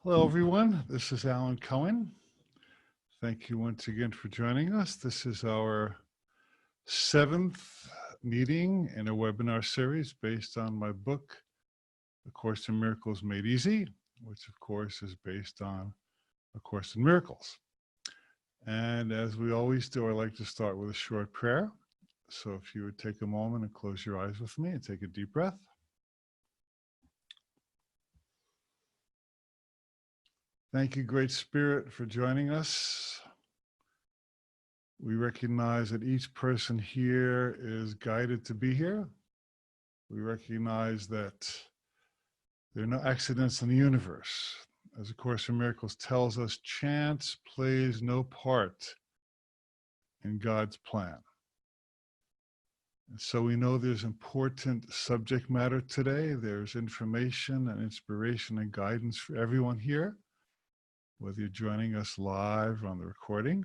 Hello, everyone. This is Alan Cohen. Thank you once again for joining us. This is our 7th meeting in a webinar series based on my book, A Course in Miracles Made Easy, which of course is based on A Course in Miracles. And as we always do, I like to start with a short prayer. So if you would take a moment and close your eyes with me and take a deep breath. Thank you, Great Spirit, for joining us. We recognize that each person here is guided to be here. We recognize that there are no accidents in the universe. As A Course in Miracles tells us, chance plays no part in God's plan. And so we know there's important subject matter today. There's information and inspiration and guidance for everyone here, whether you're joining us live or on the recording.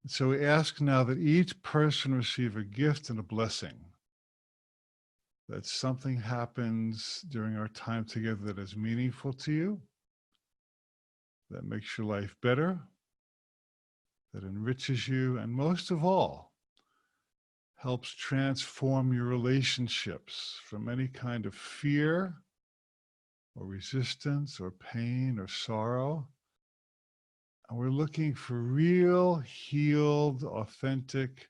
And so we ask now that each person receive a gift and a blessing, that something happens during our time together that is meaningful to you, that makes your life better, that enriches you, and most of all, helps transform your relationships from any kind of fear or resistance or pain or sorrow. And we're looking for real, healed, authentic,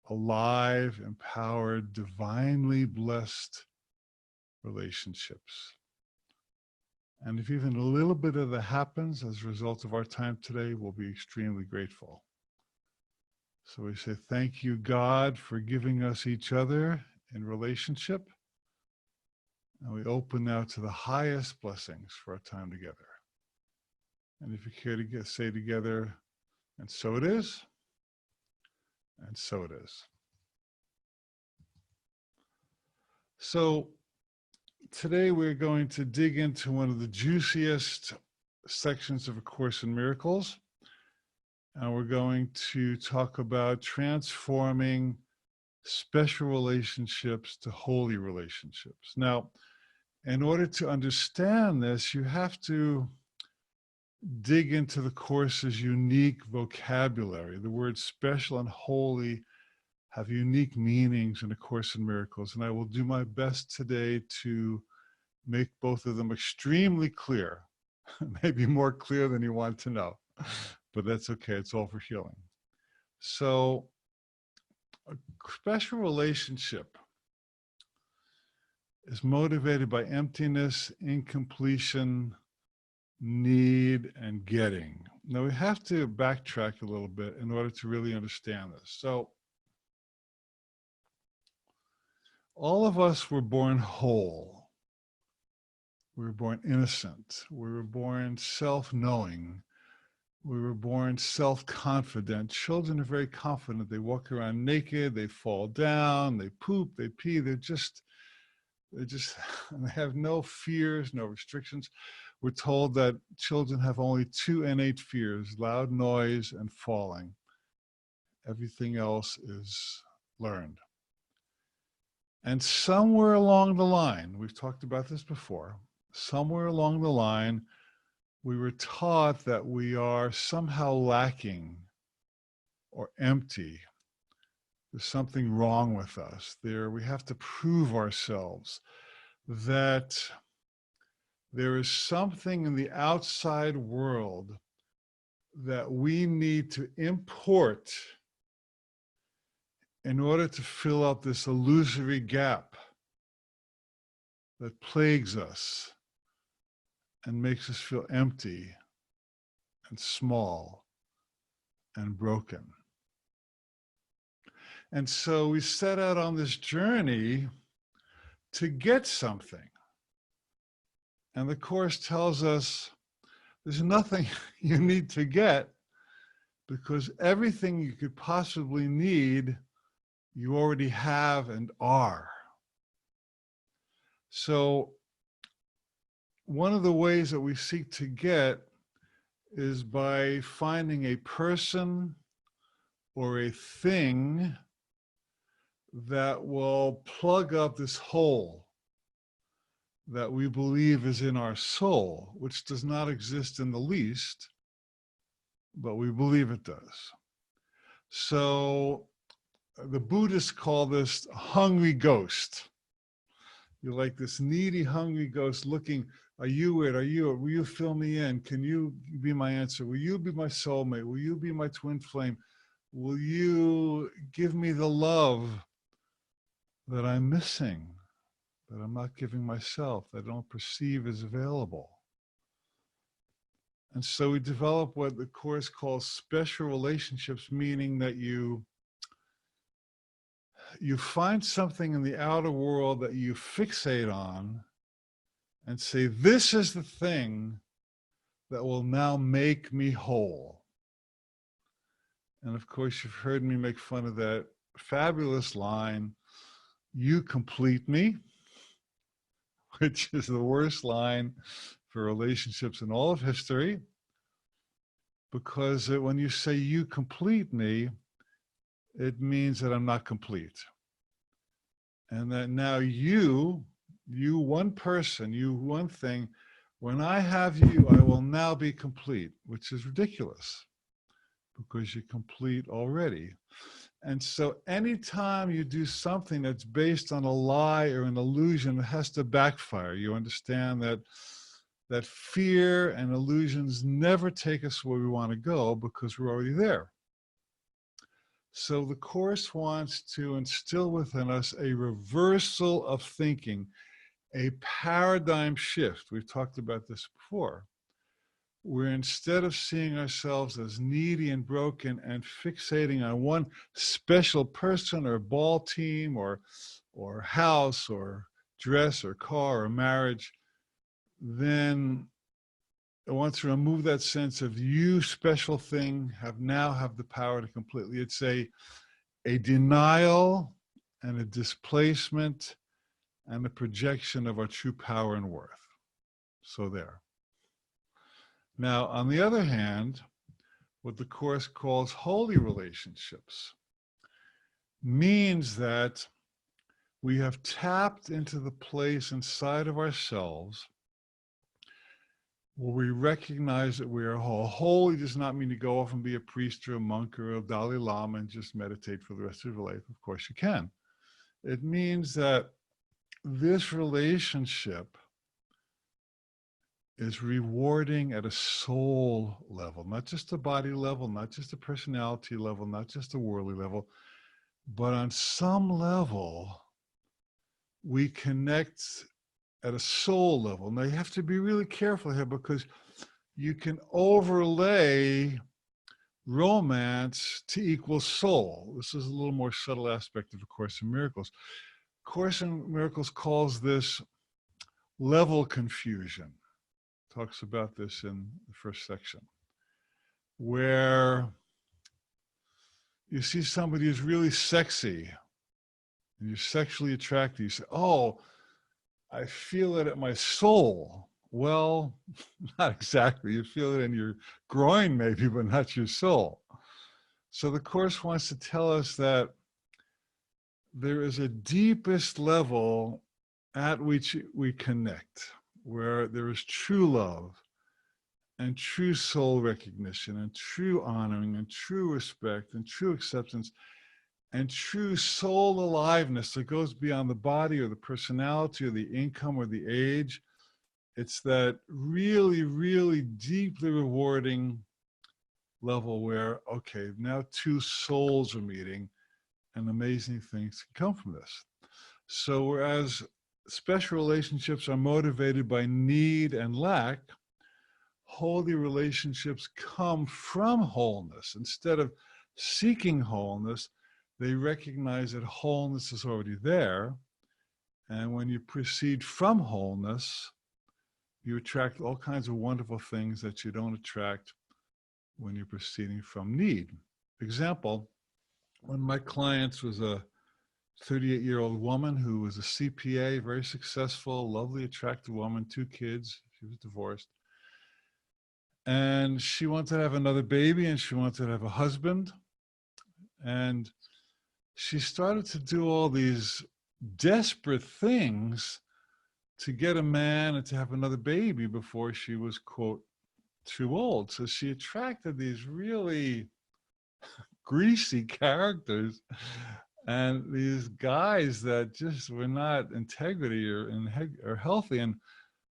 alive, empowered, divinely blessed relationships. And if even a little bit of that happens as a result of our time today, we'll be extremely grateful. So we say, thank you, God, for giving us each other in relationship. And we open now to the highest blessings for our time together. And if you care to say together, and so it is, and so it is. So today we're going to dig into one of the juiciest sections of A Course in Miracles. And we're going to talk about transforming special relationships to holy relationships. Now, in order to understand this, you have to dig into the Course's unique vocabulary. The words special and holy have unique meanings in A Course in Miracles, and I will do my best today to make both of them extremely clear, maybe more clear than you want to know, but that's okay, it's all for healing. So, a special relationship is motivated by emptiness, incompletion, need, and getting. Now we have to backtrack a little bit in order to really understand this. So all of us were born whole. We were born innocent. We were born self-knowing. We were born self-confident. Children are very confident. They walk around naked, they fall down, they poop, they pee. They have no fears, no restrictions. We're told that children have only 2 innate fears: loud noise and falling. Everything else is learned. And somewhere along the line, we've talked about this before, somewhere along the line, we were taught that we are somehow lacking or empty. There's something wrong with us. We have to prove ourselves, that there is something in the outside world that we need to import in order to fill up this illusory gap that plagues us and makes us feel empty and small and broken. And so we set out on this journey to get something. And the Course tells us there's nothing you need to get, because everything you could possibly need, you already have and are. So one of the ways that we seek to get is by finding a person or a thing that will plug up this hole that we believe is in our soul, which does not exist in the least, but we believe it does. So the Buddhists call this a hungry ghost. You're like this needy, hungry ghost looking, are you it? Are you it? Will you fill me in? Can you be my answer? Will you be my soulmate? Will you be my twin flame? Will you give me the love that I'm missing, that I'm not giving myself, that I don't perceive as available? And so we develop what the Course calls special relationships, meaning that you find something in the outer world that you fixate on and say, this is the thing that will now make me whole. And of course, you've heard me make fun of that fabulous line, you complete me, which is the worst line for relationships in all of history, because when you say you complete me, it means that I'm not complete. And that now you one person, you one thing, when I have you, I will now be complete, which is ridiculous because you're complete already. And so anytime you do something that's based on a lie or an illusion, it has to backfire. You understand that fear and illusions never take us where we want to go because we're already there. So the Course wants to instill within us a reversal of thinking, a paradigm shift. We've talked about this before, where instead of seeing ourselves as needy and broken and fixating on one special person or ball team or house or dress or car or marriage, then once we remove that sense of you special thing, now have the power to completely, it's a denial and a displacement and a projection of our true power and worth. So there. Now, on the other hand, what the Course calls holy relationships means that we have tapped into the place inside of ourselves where we recognize that we are whole. Holy does not mean to go off and be a priest or a monk or a Dalai Lama and just meditate for the rest of your life. Of course you can. It means that this relationship is rewarding at a soul level, not just a body level, not just a personality level, not just a worldly level, but on some level, we connect at a soul level. Now you have to be really careful here because you can overlay romance to equal soul. This is a little more subtle aspect of A Course in Miracles. Course in Miracles calls this level confusion. Talks about this in the first section, where you see somebody who's really sexy and you're sexually attracted. You say, oh, I feel it at my soul. Well, not exactly. You feel it in your groin maybe, but not your soul. So the Course wants to tell us that there is a deepest level at which we connect, where there is true love and true soul recognition and true honoring and true respect and true acceptance and true soul aliveness that goes beyond the body or the personality or the income or the age. It's that really, really deeply rewarding level where, okay, now two souls are meeting and amazing things can come from this. So whereas special relationships are motivated by need and lack, holy relationships come from wholeness. Instead of seeking wholeness, they recognize that wholeness is already there. And when you proceed from wholeness, you attract all kinds of wonderful things that you don't attract when you're proceeding from need. Example, one of my clients was a 38-year-old woman who was a CPA, very successful, lovely, attractive woman, 2 kids. She was divorced. And she wanted to have another baby and she wanted to have a husband. And she started to do all these desperate things to get a man and to have another baby before she was, quote, too old. So she attracted these really greasy characters and these guys that just were not integrity or healthy. And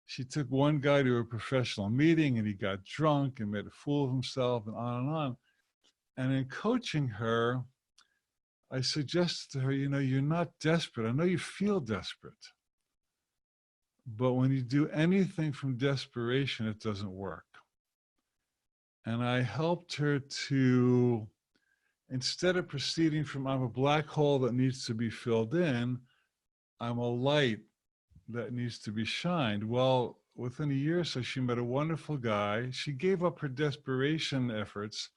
she took one guy to a professional meeting and he got drunk and made a fool of himself and on and on. And in coaching her, I suggested to her, you're not desperate. I know you feel desperate, but when you do anything from desperation, it doesn't work. And I helped her to, instead of proceeding from I'm a black hole that needs to be filled in, I'm a light that needs to be shined. Well, within a year or so, she met a wonderful guy. She gave up her desperation efforts.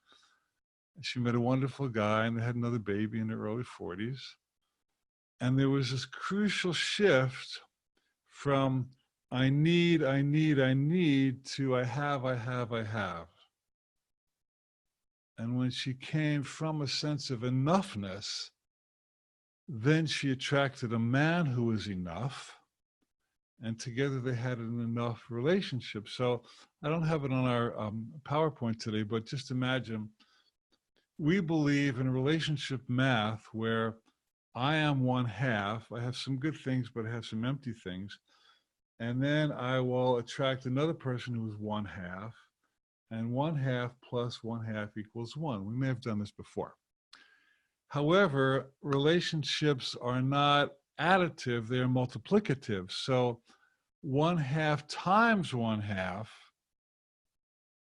She met a wonderful guy and they had another baby in their early 40s. And there was this crucial shift from I need to I have. And when she came from a sense of enoughness, then she attracted a man who was enough. And together they had an enough relationship. So I don't have it on our PowerPoint today, but just imagine, we believe in relationship math where I am one half. I have some good things, but I have some empty things. And then I will attract another person who is one half. And one half plus one half equals one. We may have done this before. However, relationships are not additive, they're multiplicative. So one half times one half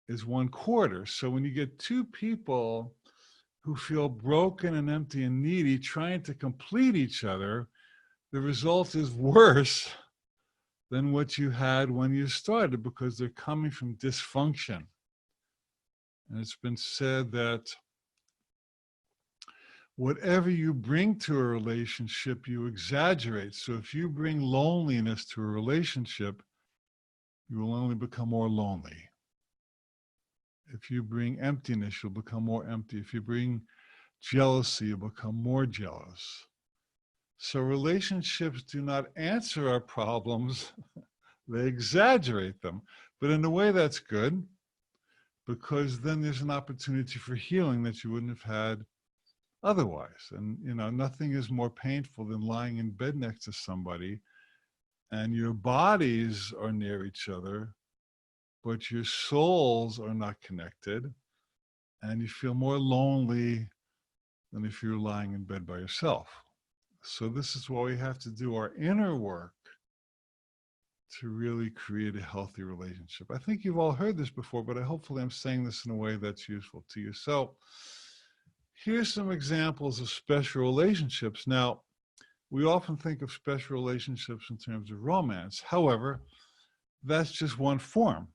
is 1/4. So when you get two people who feel broken and empty and needy trying to complete each other, the result is worse than what you had when you started because they're coming from dysfunction. And it's been said that whatever you bring to a relationship, you exaggerate. So if you bring loneliness to a relationship, you will only become more lonely. If you bring emptiness, you'll become more empty. If you bring jealousy, you'll become more jealous. So relationships do not answer our problems, they exaggerate them. But in a way that's good, because then there's an opportunity for healing that you wouldn't have had otherwise. And nothing is more painful than lying in bed next to somebody and your bodies are near each other, but your souls are not connected, and you feel more lonely than if you're lying in bed by yourself. So this is why we have to do our inner work to really create a healthy relationship. I think you've all heard this before, but hopefully I'm saying this in a way that's useful to you. So here's some examples of special relationships. Now, we often think of special relationships in terms of romance. However, that's just one form.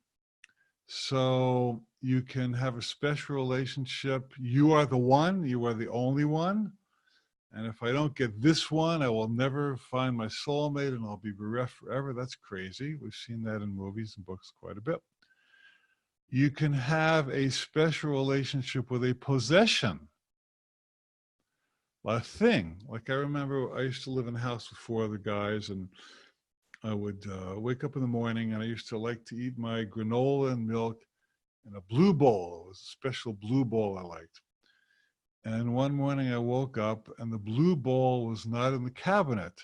So you can have a special relationship. You are the one, you are the only one. And if I don't get this one, I will never find my soulmate and I'll be bereft forever. That's crazy. We've seen that in movies and books quite a bit. You can have a special relationship with a possession, a thing. Like I remember I used to live in a house with 4 other guys, and I would wake up in the morning and I used to like to eat my granola and milk in a blue bowl. It was a special blue bowl I liked. And one morning I woke up and the blue bowl was not in the cabinet.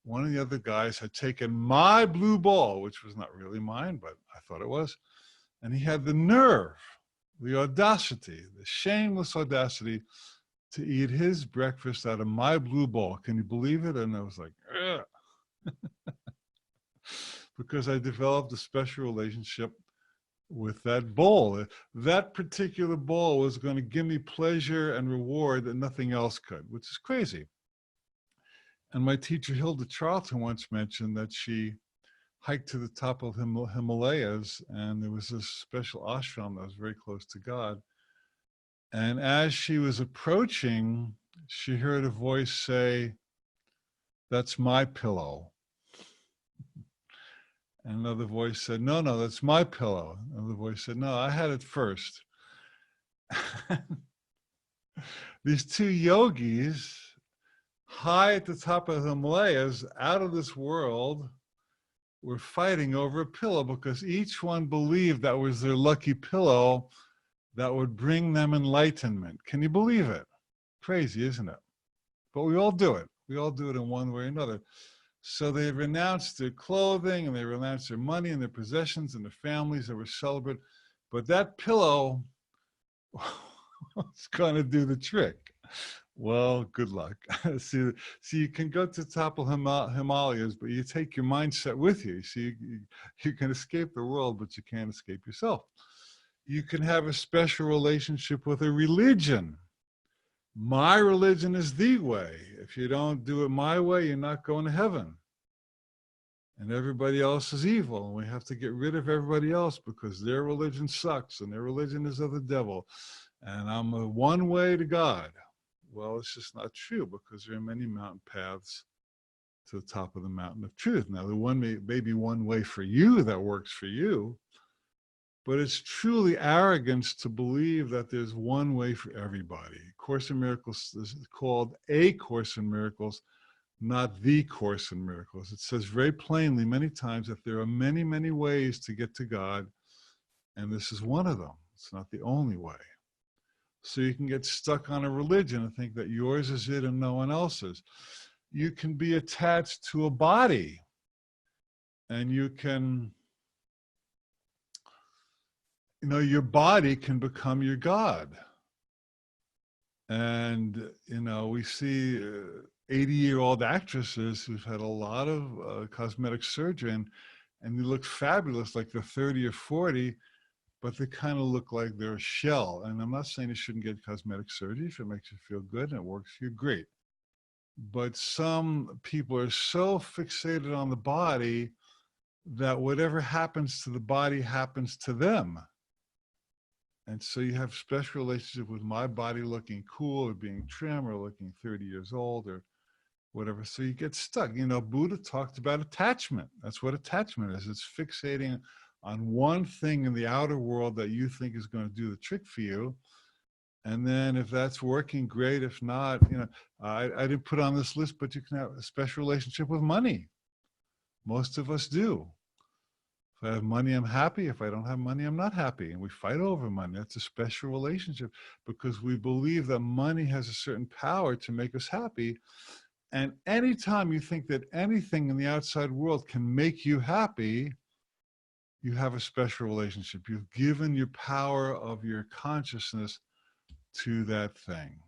One of the other guys had taken my blue bowl, which was not really mine, but I thought it was. And he had the nerve, the audacity, the shameless audacity to eat his breakfast out of my blue bowl. Can you believe it? And I was like, because I developed a special relationship with that bowl. That particular bowl was going to give me pleasure and reward that nothing else could, which is crazy. And my teacher, Hilda Charlton, once mentioned that she hiked to the top of Himalayas, and there was this special ashram that was very close to God. And as she was approaching, she heard a voice say, "That's my pillow." And another voice said, no, that's my pillow. Another voice said, no, I had it first. These 2 yogis, high at the top of the Himalayas, out of this world, were fighting over a pillow because each one believed that was their lucky pillow that would bring them enlightenment. Can you believe it? Crazy, isn't it? But we all do it. We all do it in one way or another. So they renounced their clothing and they renounced their money and their possessions and their families that were celibate. But that pillow was going to do the trick. Well, good luck. See, you can go to the top of Himalayas, but you take your mindset with you. See, you can escape the world, but you can't escape yourself. You can have a special relationship with a religion. My religion is the way. If you don't do it my way, you're not going to heaven. And everybody else is evil. And we have to get rid of everybody else because their religion sucks and their religion is of the devil. And I'm a one way to God. Well, it's just not true because there are many mountain paths to the top of the mountain of truth. Now, the one may be one way for you that works for you, but it's truly arrogance to believe that there's one way for everybody. Course in Miracles is called A Course in Miracles, not the Course in Miracles. It says very plainly many times that there are many, many ways to get to God, and this is one of them. It's not the only way. So you can get stuck on a religion and think that yours is it and no one else's. You can be attached to a body, and you can, your body can become your God. And, we see 80-year-old actresses who've had a lot of cosmetic surgery and they look fabulous, like they're 30 or 40, but they kind of look like they're a shell. And I'm not saying you shouldn't get cosmetic surgery. If it makes you feel good and it works for you, great. But some people are so fixated on the body that whatever happens to the body happens to them. And so you have special relationship with my body looking cool or being trim or looking 30 years old or whatever. So you get stuck. Buddha talked about attachment. That's what attachment is. It's fixating on one thing in the outer world that you think is going to do the trick for you. And then if that's working, great. If not, I didn't put on this list, but you can have a special relationship with money. Most of us do. If I have money, I'm happy. If I don't have money, I'm not happy. And we fight over money. That's a special relationship because we believe that money has a certain power to make us happy. And anytime you think that anything in the outside world can make you happy, you have a special relationship. You've given your power of your consciousness to that thing.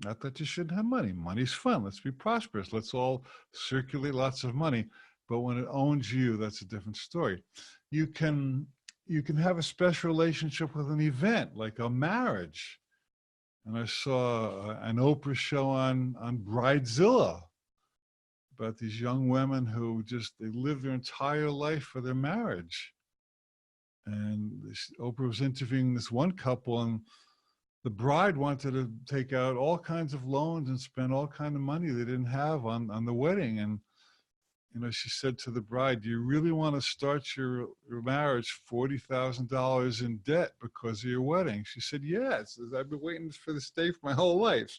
Not that you shouldn't have money. Money's fun. Let's be prosperous. Let's all circulate lots of money. But when it owns you, that's a different story. You can have a special relationship with an event like a marriage. And I saw an Oprah show on Bridezilla about these young women who they live their entire life for their marriage. And Oprah was interviewing this one couple, and the bride wanted to take out all kinds of loans and spend all kinds of money they didn't have on the wedding. And, she said to the bride, do you really want to start your marriage $40,000 in debt because of your wedding? She said, yes. I've been waiting for this day for my whole life.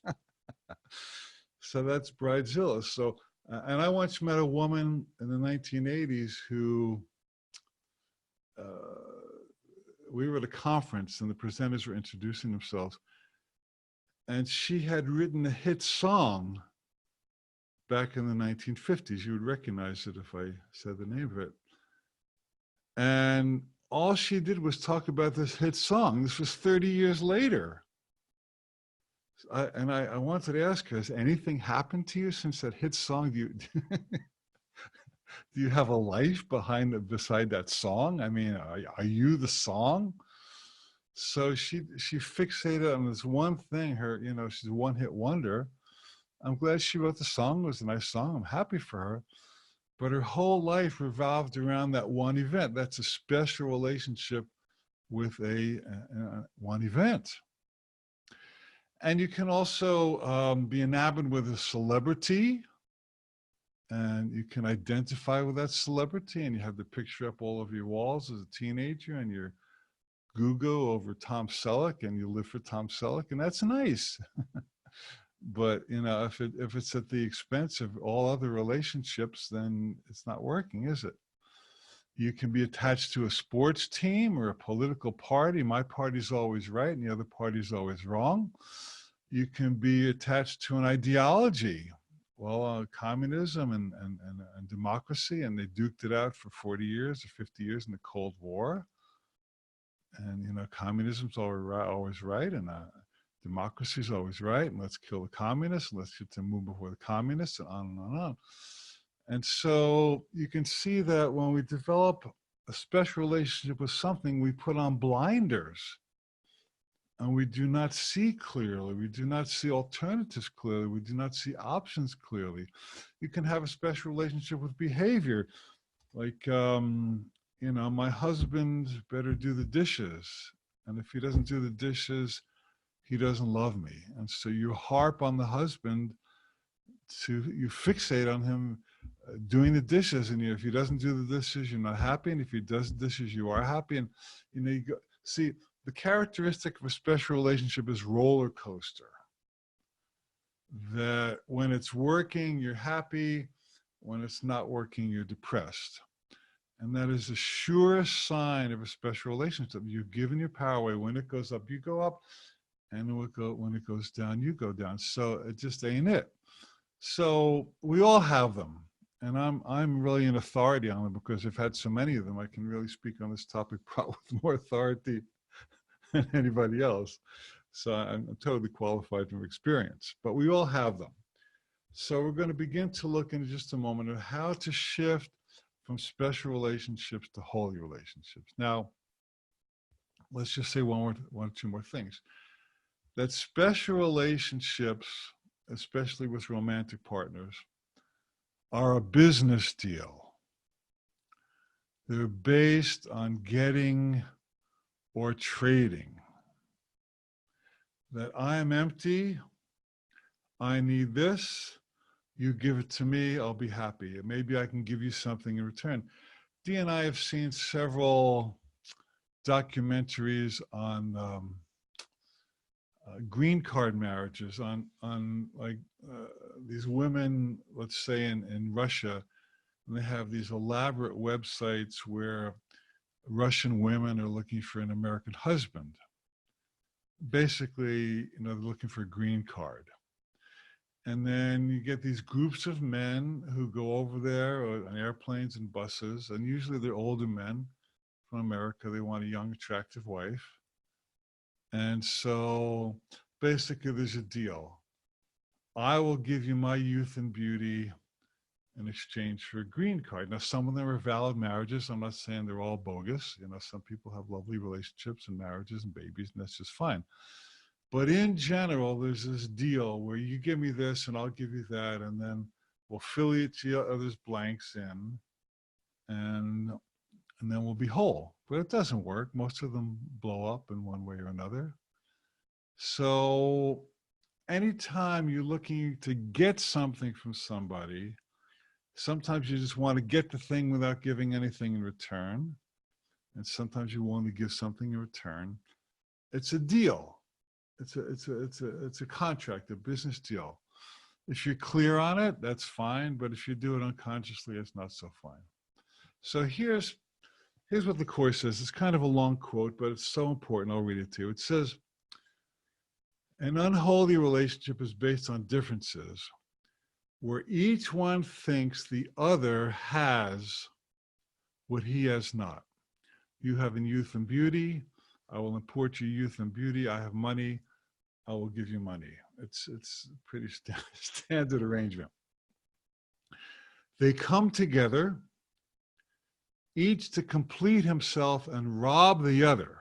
So that's Bridezilla. So, and I once met a woman in the 1980s who, we were at a conference and the presenters were introducing themselves. And she had written a hit song back in the 1950s. You would recognize it if I said the name of it. And all she did was talk about this hit song. This was 30 years later. I wanted to ask her, has anything happened to you since that hit song? Do you have a life beside that song? I mean, are you the song? So she fixated on this one thing. She's a one-hit wonder. I'm glad she wrote the song. It was a nice song. I'm happy for her. But her whole life revolved around that one event. That's a special relationship with one event. And you can also be enamored with a celebrity, and you can identify with that celebrity, and you have the picture up all over your walls as a teenager, and you're Google over Tom Selleck, and you live for Tom Selleck, and that's nice. But if it's at the expense of all other relationships, then it's not working, is it? You can be attached to a sports team or a political party. My party's always right and the other party's always wrong. You can be attached to an ideology. Well, communism and democracy, and they duked it out for 40 years or 50 years in the Cold War. And, you know, communism's always right, and democracy's always right, and let's kill the communists, and let's get to move before the communists, and on and on and on. And so you can see that when we develop a special relationship with something, we put on blinders and we do not see clearly. We do not see alternatives clearly. We do not see options clearly. You can have a special relationship with behavior. Like, you know, my husband better do the dishes. And if he doesn't do the dishes, he doesn't love me. And so you harp on the husband, you fixate on him doing the dishes, and if he doesn't do the dishes, you're not happy, and if he does the dishes, you are happy. And you know, see, the characteristic of a special relationship is roller coaster. That when it's working, you're happy. When it's not working, you're depressed. And that is the surest sign of a special relationship. You've given your power away. When it goes up, you go up, and when it goes down, you go down. So it just ain't it. So we all have them. And I'm really an authority on them because I've had so many of them. I can really speak on this topic probably with more authority than anybody else. So I'm totally qualified from experience, but we all have them. So we're going to begin to look in just a moment at how to shift from special relationships to holy relationships. Now, let's just say one or two more things. That special relationships, especially with romantic partners, are a business deal. They're based on getting or trading. That I am empty, I need this, you give it to me, I'll be happy. Maybe I can give you something in return. Dee and I have seen several documentaries on green card marriages, on like these women, let's say in Russia, and they have these elaborate websites where Russian women are looking for an American husband. Basically, you know, they're looking for a green card. And then you get these groups of men who go over there on airplanes and buses, and usually they're older men from America. They want a young, attractive wife. And so basically there's a deal. I will give you my youth and beauty in exchange for a green card. Now, some of them are valid marriages. I'm not saying they're all bogus. You know, some people have lovely relationships and marriages and babies, and that's just fine. But in general, there's this deal where you give me this and I'll give you that, and then we'll fill each other's blanks in, and then we'll be whole. But it doesn't work. Most of them blow up in one way or another. So anytime you're looking to get something from somebody, sometimes you just want to get the thing without giving anything in return. And sometimes you want to give something in return. It's a deal. It's a contract, a business deal. If you're clear on it, that's fine. But if you do it unconsciously, it's not so fine. So here's what the Course says. It's kind of a long quote, but it's so important. I'll read it to you. It says, an unholy relationship is based on differences where each one thinks the other has what he has not. You have in youth and beauty, I will import your youth and beauty. I have money, I will give you money. It's pretty standard arrangement. They come together, each to complete himself and rob the other.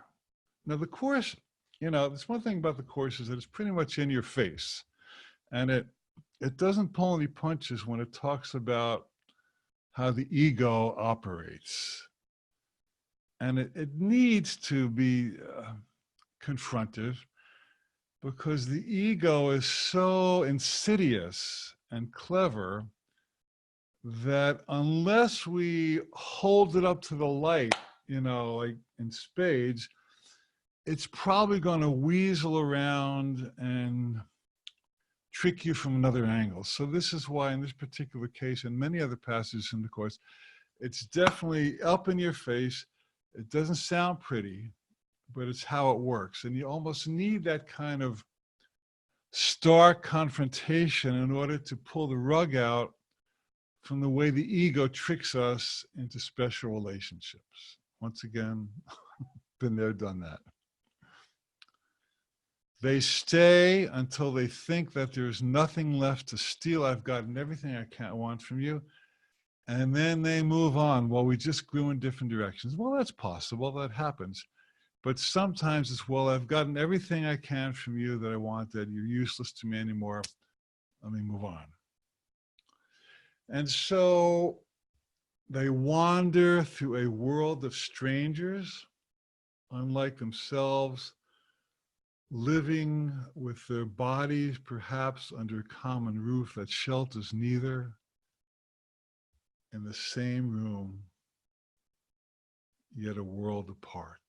Now the Course, you know, there's one thing about the Course is that it's pretty much in your face. And it doesn't pull any punches when it talks about how the ego operates. And it needs to be confronted because the ego is so insidious and clever that unless we hold it up to the light, you know, like in spades, it's probably going to weasel around and trick you from another angle. So this is why in this particular case and many other passages in the Course, It's definitely up in your face. It doesn't sound pretty, but it's how it works. And you almost need that kind of stark confrontation in order to pull the rug out from the way the ego tricks us into special relationships. Once again, been there, done that. They stay until they think that there's nothing left to steal. I've gotten everything I can't want from you. And then they move on. Well, we just grew in different directions. Well, that's possible. That happens. But sometimes it's, well, I've gotten everything I can from you that I wanted. You're useless to me anymore. Let me move on. And so they wander through a world of strangers, unlike themselves, living with their bodies perhaps under a common roof that shelters neither, in the same room, yet a world apart.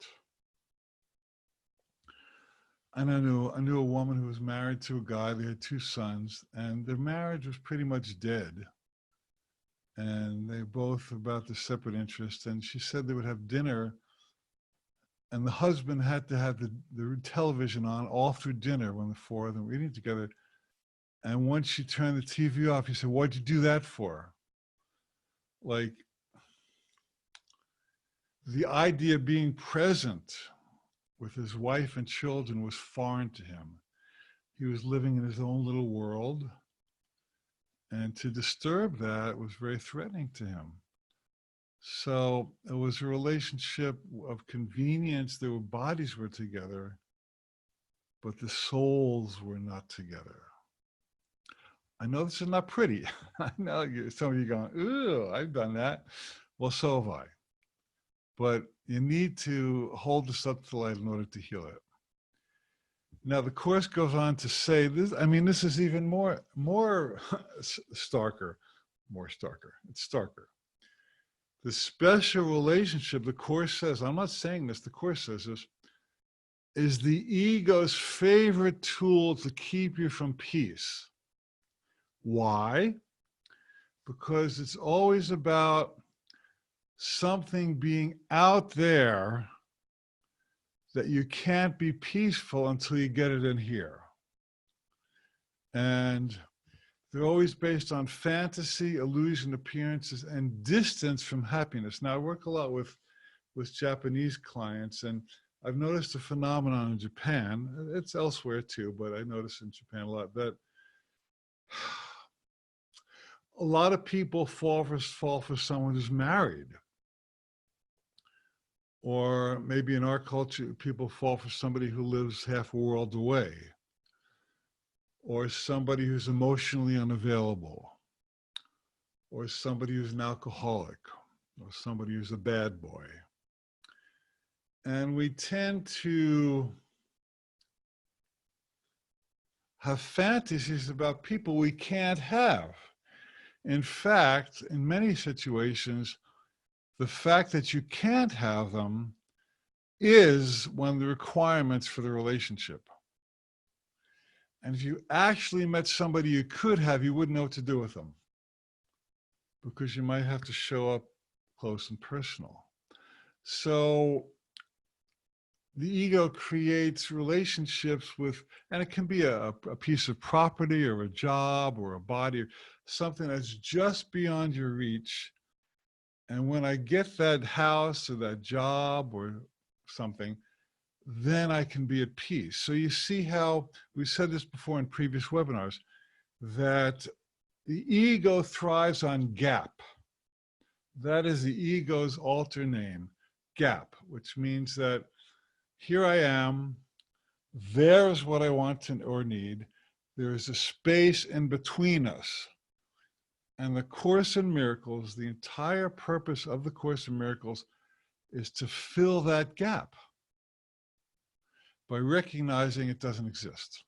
And I knew a woman who was married to a guy. They had 2 sons, and their marriage was pretty much dead. And they both about their separate interests. And she said they would have dinner, and the husband had to have the television on all through dinner when the 4 of them were eating together. And once she turned the TV off, he said, "What'd you do that for?" Like, the idea of being present with his wife and children was foreign to him. He was living in his own little world, and to disturb that was very threatening to him. So it was a relationship of convenience. Their bodies were together, but the souls were not together. I know this is not pretty. I know some of you going, "Ooh, I've done that." Well, so have I. But you need to hold this up to the light in order to heal it. Now, the Course goes on to say this. I mean, this is even more starker. It's starker. The special relationship, the Course says, I'm not saying this, the Course says this, is the ego's favorite tool to keep you from peace. Why? Because it's always about something being out there that you can't be peaceful until you get it in here. And they're always based on fantasy, illusion, appearances, and distance from happiness. Now, I work a lot with Japanese clients, and I've noticed a phenomenon in Japan. It's elsewhere too, but I notice in Japan a lot that a lot of people fall for someone who's married. Or maybe in our culture, people fall for somebody who lives half a world away, or somebody who's emotionally unavailable, or somebody who's an alcoholic, or somebody who's a bad boy. And we tend to have fantasies about people we can't have. In fact, in many situations, the fact that you can't have them is one of the requirements for the relationship. And if you actually met somebody you could have, you wouldn't know what to do with them, because you might have to show up close and personal. So the ego creates relationships with, and it can be a piece of property or a job or a body, or something that's just beyond your reach. And when I get that house or that job or something, then I can be at peace. So you see how, we said this before in previous webinars, that the ego thrives on gap. That is the ego's alter name, gap, which means that here I am, there's what I want to or need. There is a space in between us. And the Course in Miracles, the entire purpose of the Course in Miracles is to fill that gap by recognizing it doesn't exist.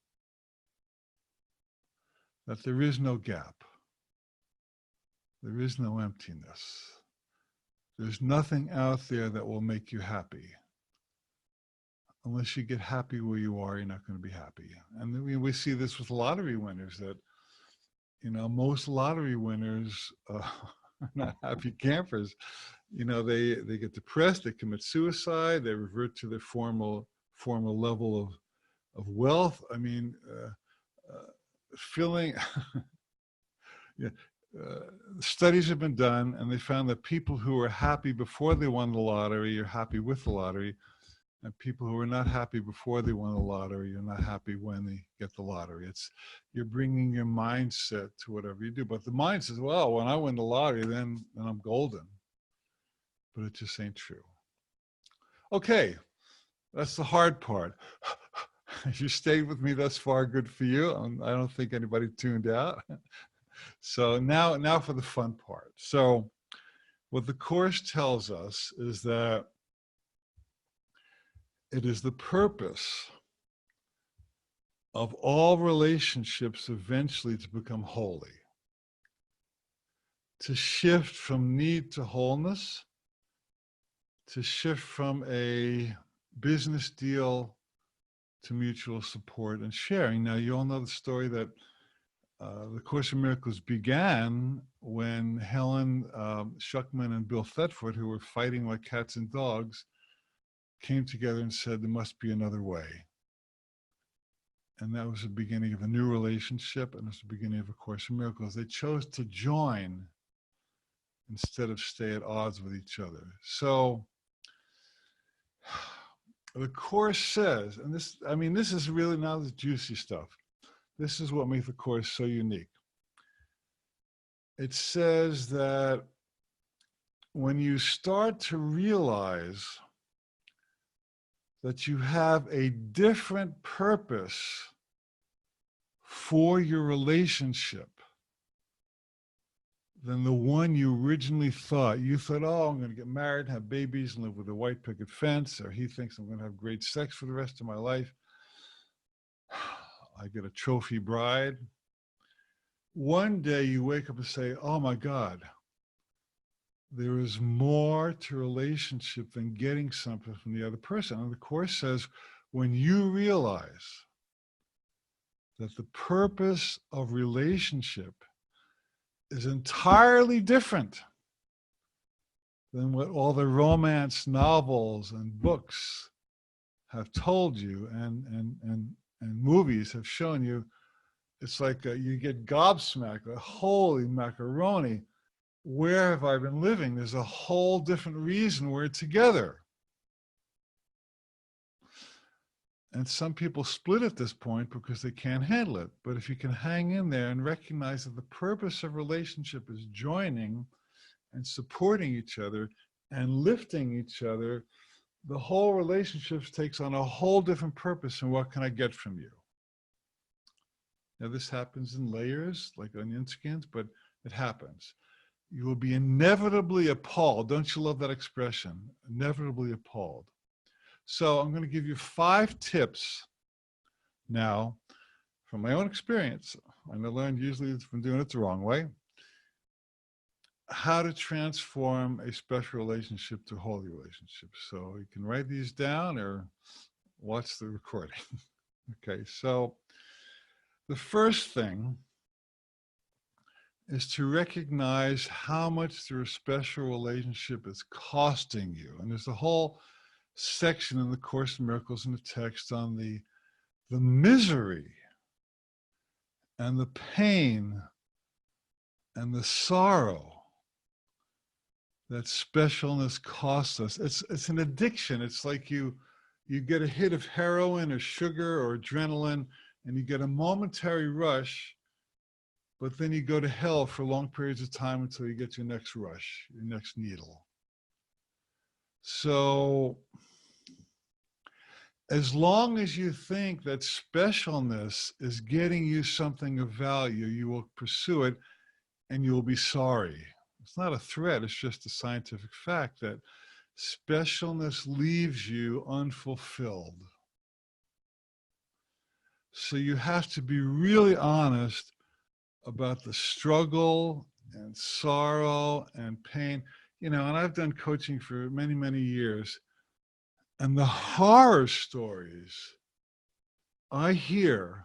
That there is no gap. There is no emptiness. There's nothing out there that will make you happy. Unless you get happy where you are, you're not going to be happy. And we see this with lottery winners, that, most lottery winners not happy campers. You know, they get depressed, they commit suicide, they revert to their former level of wealth. I mean, feeling, yeah, studies have been done, and they found that people who were happy before they won the lottery are happy with the lottery, and people who are not happy before they won the lottery are not happy when they get the lottery. It's, you're bringing your mindset to whatever you do. But the mind says, well, when I win the lottery, then I'm golden. But it just ain't true. Okay, that's the hard part. If you stayed with me thus far, good for you. I don't think anybody tuned out. So now for the fun part. So what the Course tells us is that it is the purpose of all relationships eventually to become holy, to shift from need to wholeness, to shift from a business deal to mutual support and sharing. Now, you all know the story that the Course in Miracles began when Helen Schuckman and Bill Thetford, who were fighting like cats and dogs, came together and said, there must be another way. And that was the beginning of a new relationship, and it was the beginning of A Course in Miracles. They chose to join instead of stay at odds with each other. So the Course says, and this, I mean, this is really now the juicy stuff. This is what makes the Course so unique. It says that when you start to realize that you have a different purpose for your relationship than the one you originally thought. You thought, oh, I'm going to get married, have babies, and live with a white picket fence, or he thinks I'm going to have great sex for the rest of my life. I get a trophy bride. One day you wake up and say, oh my God, there is more to relationship than getting something from the other person. And the Course says, when you realize that the purpose of relationship is entirely different than what all the romance novels and books have told you and movies have shown you, it's like you get gobsmacked, like, holy macaroni, where have I been living? There's a whole different reason we're together. And some people split at this point because they can't handle it. But if you can hang in there and recognize that the purpose of relationship is joining and supporting each other and lifting each other, the whole relationship takes on a whole different purpose. And what can I get from you? Now, this happens in layers, like onion skins, but it happens. You will be inevitably appalled. Don't you love that expression? Inevitably appalled. So I'm going to give you 5 tips now from my own experience. And I learned usually from doing it the wrong way, how to transform a special relationship to holy relationship. So you can write these down or watch the recording. Okay, so the first thing is to recognize how much their special relationship is costing you. And there's a whole section in the Course in Miracles in the text on the misery and the pain and the sorrow that specialness costs us. It's an addiction. It's like you get a hit of heroin or sugar or adrenaline, and you get a momentary rush, but then you go to hell for long periods of time until you get your next rush, your next needle. So as long as you think that specialness is getting you something of value, you will pursue it and you'll be sorry. It's not a threat, it's just a scientific fact that specialness leaves you unfulfilled. So you have to be really honest about the struggle and sorrow and pain. You know, and I've done coaching for many, many years. And the horror stories I hear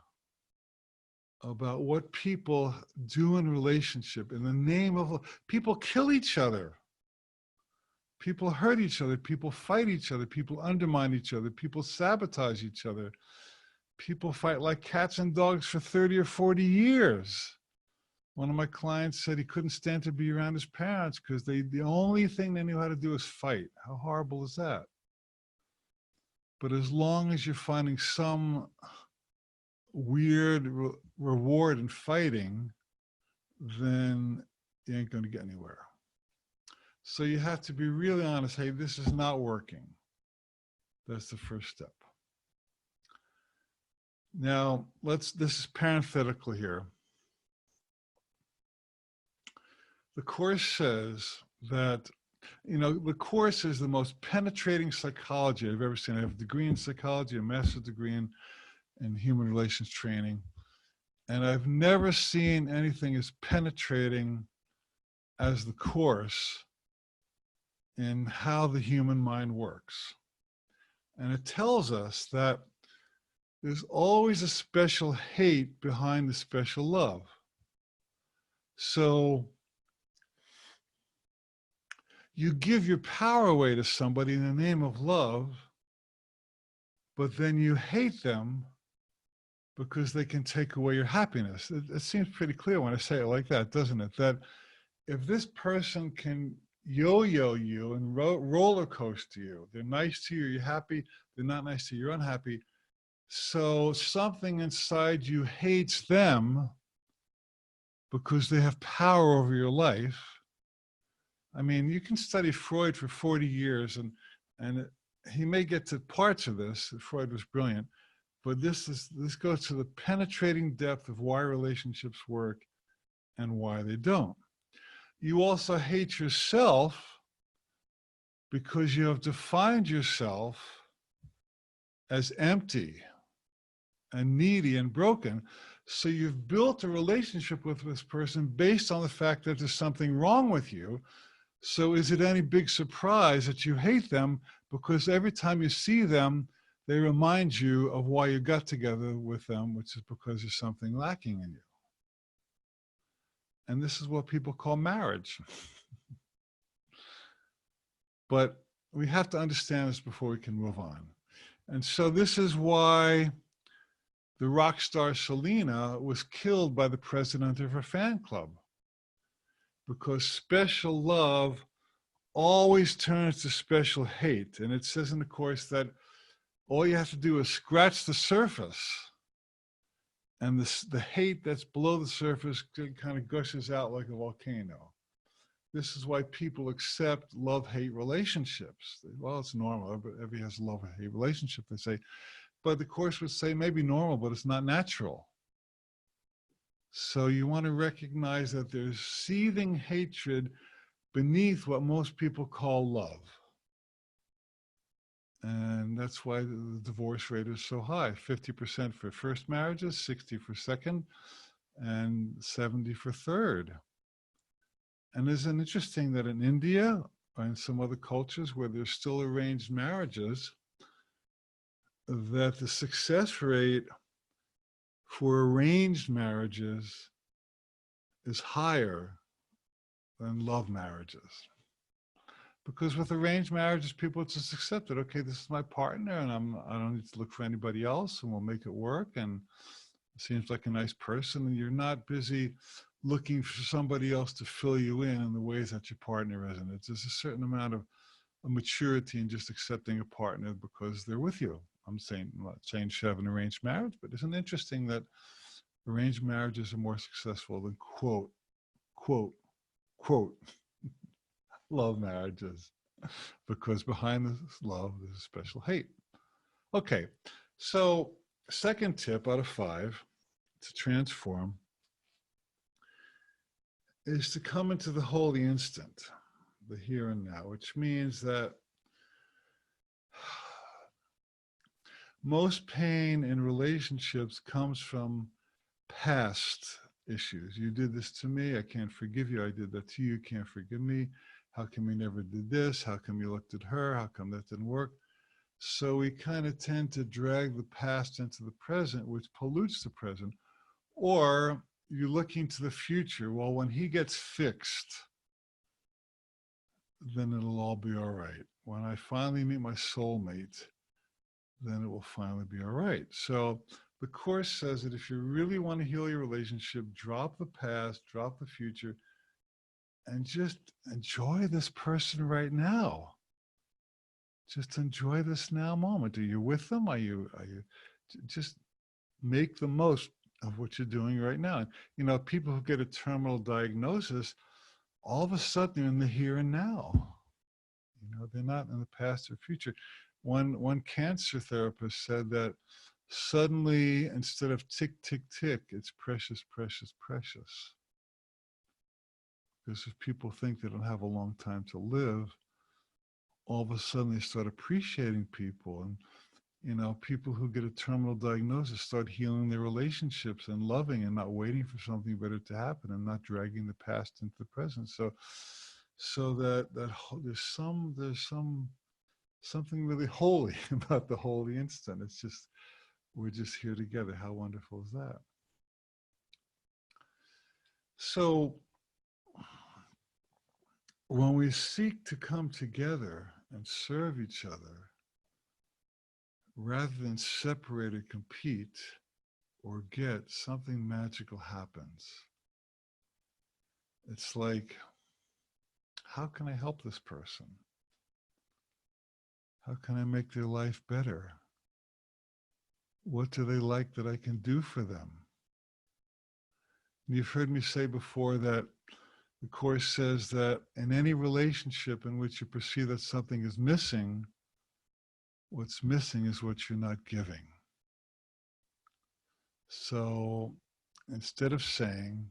about what people do in relationship in the name of love. People kill each other. People hurt each other. People fight each other. People undermine each other. People sabotage each other. People fight like cats and dogs for 30 or 40 years. One of my clients said he couldn't stand to be around his parents because the only thing they knew how to do is fight. How horrible is that? But as long as you're finding some weird reward in fighting, then you ain't going to get anywhere. So you have to be really honest. Hey, this is not working. That's the first step. Now, this is parenthetical here. The Course says that, the Course is the most penetrating psychology I've ever seen. I have a degree in psychology, a master's degree in human relations training. And I've never seen anything as penetrating as the Course in how the human mind works. And it tells us that there's always a special hate behind the special love. So you give your power away to somebody in the name of love, but then you hate them because they can take away your happiness. It seems pretty clear when I say it like that, doesn't it? That if this person can yo-yo you and roller coaster you, they're nice to you, you're happy, they're not nice to you, you're unhappy. So something inside you hates them because they have power over your life. I mean, you can study Freud for 40 years and he may get to parts of this. Freud was brilliant, but this goes to the penetrating depth of why relationships work and why they don't. You also hate yourself because you have defined yourself as empty and needy and broken. So you've built a relationship with this person based on the fact that there's something wrong with you. So is it any big surprise that you hate them? Because every time you see them, they remind you of why you got together with them, which is because there's something lacking in you. And this is what people call marriage. But we have to understand this before we can move on. And so this is why the rock star Selena was killed by the president of her fan club. Because special love always turns to special hate. And it says in the Course that all you have to do is scratch the surface, and the hate that's below the surface kind of gushes out like a volcano. This is why people accept love-hate relationships. Well, it's normal. Everybody has a love-hate relationship, they say. But the Course would say maybe normal, but it's not natural. So you want to recognize that there's seething hatred beneath what most people call love. And that's why the divorce rate is so high. 50% for first marriages, 60% for second, and 70% for third. And isn't it interesting that in India or in some other cultures where there's still arranged marriages, that the success rate for arranged marriages is higher than love marriages. Because with arranged marriages, people just accept it. Okay, this is my partner, and I don't need to look for anybody else, and we'll make it work. And it seems like a nice person, and you're not busy looking for somebody else to fill you in the ways that your partner isn't. There's a certain amount of maturity in just accepting a partner because they're with you. I'm not saying you should have an arranged marriage, but isn't it interesting that arranged marriages are more successful than quote love marriages, because behind this love, there's a special hate. Okay, so second tip out of 5 to transform is to come into the holy instant, the here and now, which means that most pain in relationships comes from past issues. You did this to me, I can't forgive you. I did that to you, you can't forgive me. How come you never did this? How come you looked at her? How come that didn't work? So we kind of tend to drag the past into the present, which pollutes the present. Or you're looking to the future. Well, when he gets fixed, then it'll all be all right. When I finally meet my soulmate, then it will finally be all right. So the Course says that if you really want to heal your relationship, drop the past, drop the future, and just enjoy this person right now. Just enjoy this now moment. Are you with them? Are you just make the most of what you're doing right now? And, people who get a terminal diagnosis, all of a sudden they're in the here and now. They're not in the past or future. One cancer therapist said that suddenly, instead of tick, tick, tick, it's precious, precious, precious. Because if people think they don't have a long time to live, all of a sudden they start appreciating people. And, people who get a terminal diagnosis start healing their relationships and loving and not waiting for something better to happen and not dragging the past into the present. So that there's something really holy about the holy instant. It's just, we're just here together. How wonderful is that? So when we seek to come together and serve each other, rather than separate or compete or get, something magical happens. It's like, how can I help this person? How can I make their life better? What do they like that I can do for them? And you've heard me say before that the Course says that in any relationship in which you perceive that something is missing, what's missing is what you're not giving. So instead of saying,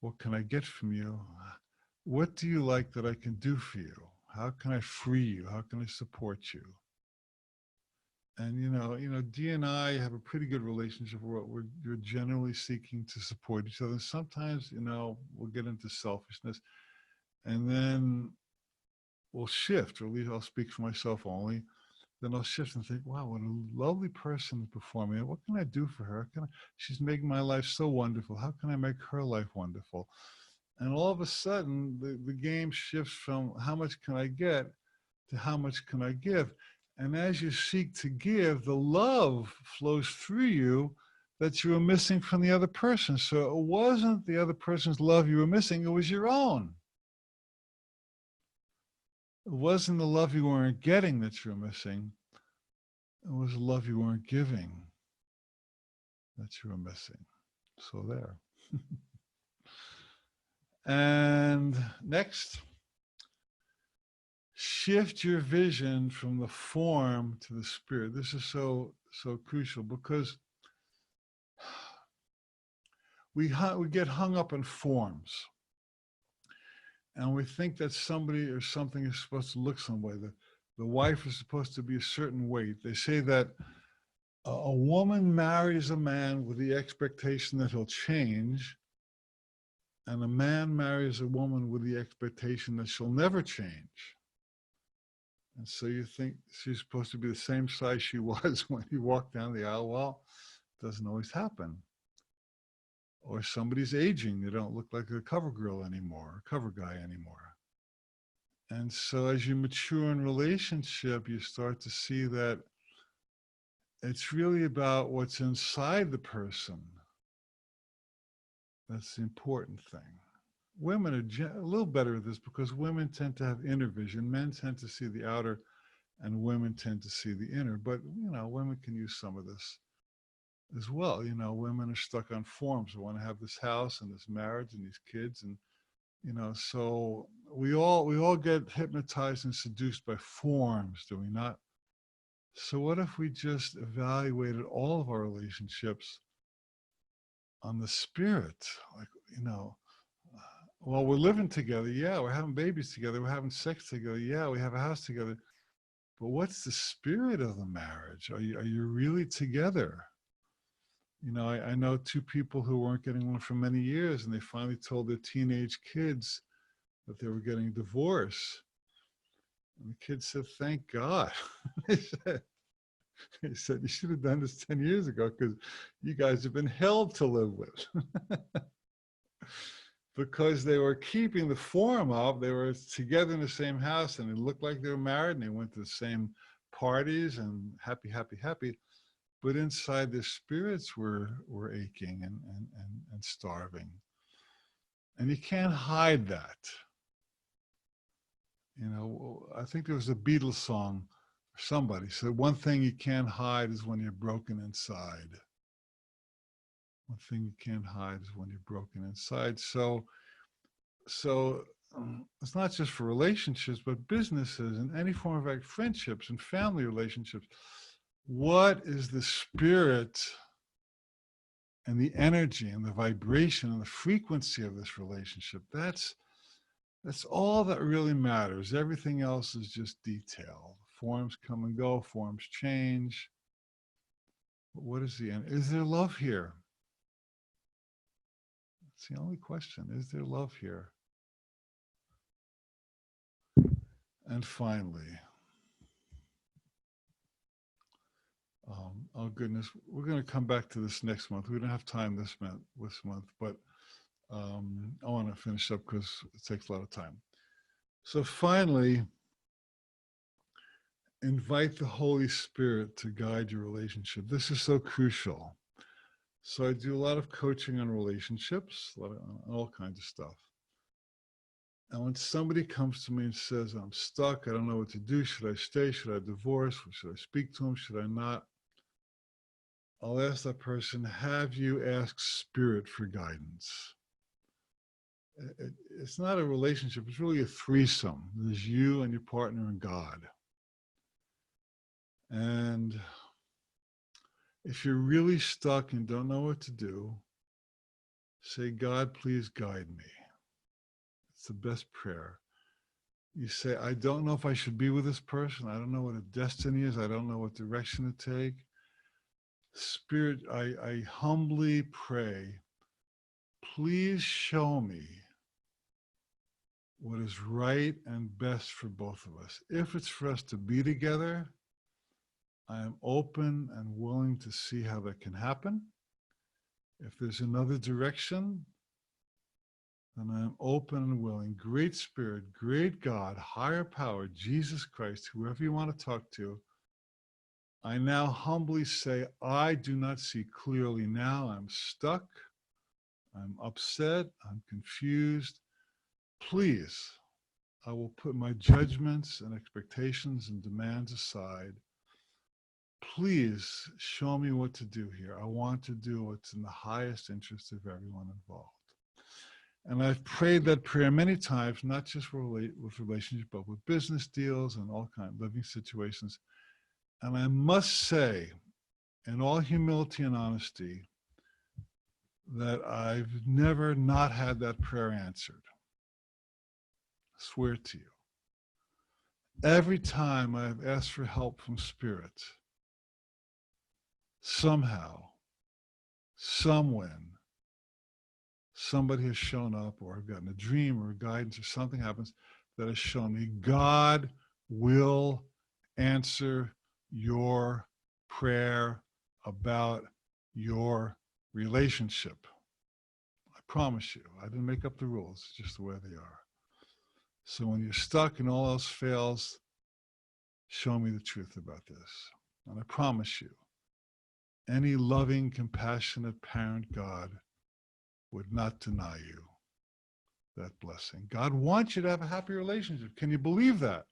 what can I get from you? What do you like that I can do for you? How can I free you? How can I support you? And Dee and I have a pretty good relationship where we're generally seeking to support each other. Sometimes, we'll get into selfishness, and then we'll shift, or at least I'll speak for myself only. Then I'll shift and think, wow, what a lovely person is performing. What can I do for her? She's making my life so wonderful. How can I make her life wonderful? And all of a sudden, the game shifts from how much can I get to how much can I give. And as you seek to give, the love flows through you that you were missing from the other person. So it wasn't the other person's love you were missing, it was your own. It wasn't the love you weren't getting that you were missing. It was the love you weren't giving that you were missing. So there. And next, shift your vision from the form to the spirit. This is so crucial, because we get hung up in forms, and we think that somebody or something is supposed to look some way. The wife is supposed to be a certain weight. They say that a woman marries a man with the expectation that he'll change, and a man marries a woman with the expectation that she'll never change. And so you think she's supposed to be the same size she was when you walk down the aisle. Well, it doesn't always happen. Or somebody's aging. They don't look like a cover girl anymore, a cover guy anymore. And so as you mature in relationship, you start to see that it's really about what's inside the person. That's the important thing. Women are a little better at this, because women tend to have inner vision. Men tend to see the outer, and women tend to see the inner. But, women can use some of this as well. Women are stuck on forms. They want to have this house and this marriage and these kids. And, so we all get hypnotized and seduced by forms, do we not? So what if we just evaluated all of our relationships on the spirit? Like, well, we're living together. Yeah, we're having babies together. We're having sex together. Yeah, we have a house together. But what's the spirit of the marriage? Are you really together? I know two people who weren't getting along for many years, and they finally told their teenage kids that they were getting a divorce. And the kids said, thank God. He said, you should have done this 10 years ago because you guys have been hell to live with. Because they were keeping the form up, they were together in the same house and it looked like they were married and they went to the same parties and happy, happy, happy. But inside their spirits were aching and starving. And you can't hide that. You know, I think there was a Beatles song, somebody said, one thing you can't hide is when you're broken inside. One thing you can't hide is when you're broken inside. So it's not just for relationships, but businesses and any form of like friendships and family relationships. What is the spirit and the energy and the vibration and the frequency of this relationship? That's all that really matters. Everything else is just detail. Forms come and go, forms change. But what is the end? Is there love here? That's the only question. Is there love here? And finally, oh goodness, we're going to come back to this next month. We don't have time this month, but I want to finish up because it takes a lot of time. So finally, invite the Holy Spirit to guide your relationship. This is so crucial. So I do a lot of coaching on relationships, on all kinds of stuff. And when somebody comes to me and says, I'm stuck, I don't know what to do, should I stay, should I divorce, should I speak to him, should I not? I'll ask that person, have you asked Spirit for guidance? It's not a relationship, it's really a threesome. There's you and your partner and God. And if you're really stuck and don't know what to do, say, God, please guide me. It's the best prayer. You say, I don't know if I should be with this person. I don't know what a destiny is. I don't know what direction to take. Spirit, I humbly pray, please show me what is right and best for both of us. If it's for us to be together, I am open and willing to see how that can happen. If there's another direction, then I am open and willing. Great Spirit, great God, higher power, Jesus Christ, whoever you want to talk to, I now humbly say, I do not see clearly now. I'm stuck. I'm upset. I'm confused. Please, I will put my judgments and expectations and demands aside. Please show me what to do here. I want to do what's in the highest interest of everyone involved. And I've prayed that prayer many times, not just with relationships, but with business deals and all kinds of living situations. And I must say, in all humility and honesty, that I've never not had that prayer answered. I swear to you. Every time I've asked for help from Spirit, somehow, somewhen, somebody has shown up, or I've gotten a dream or a guidance or something happens that has shown me God will answer your prayer about your relationship. I promise you, I didn't make up the rules, it's just the way they are. So when you're stuck and all else fails, show me the truth about this. And I promise you, any loving, compassionate parent God would not deny you that blessing. God wants you to have a happy relationship. Can you believe that?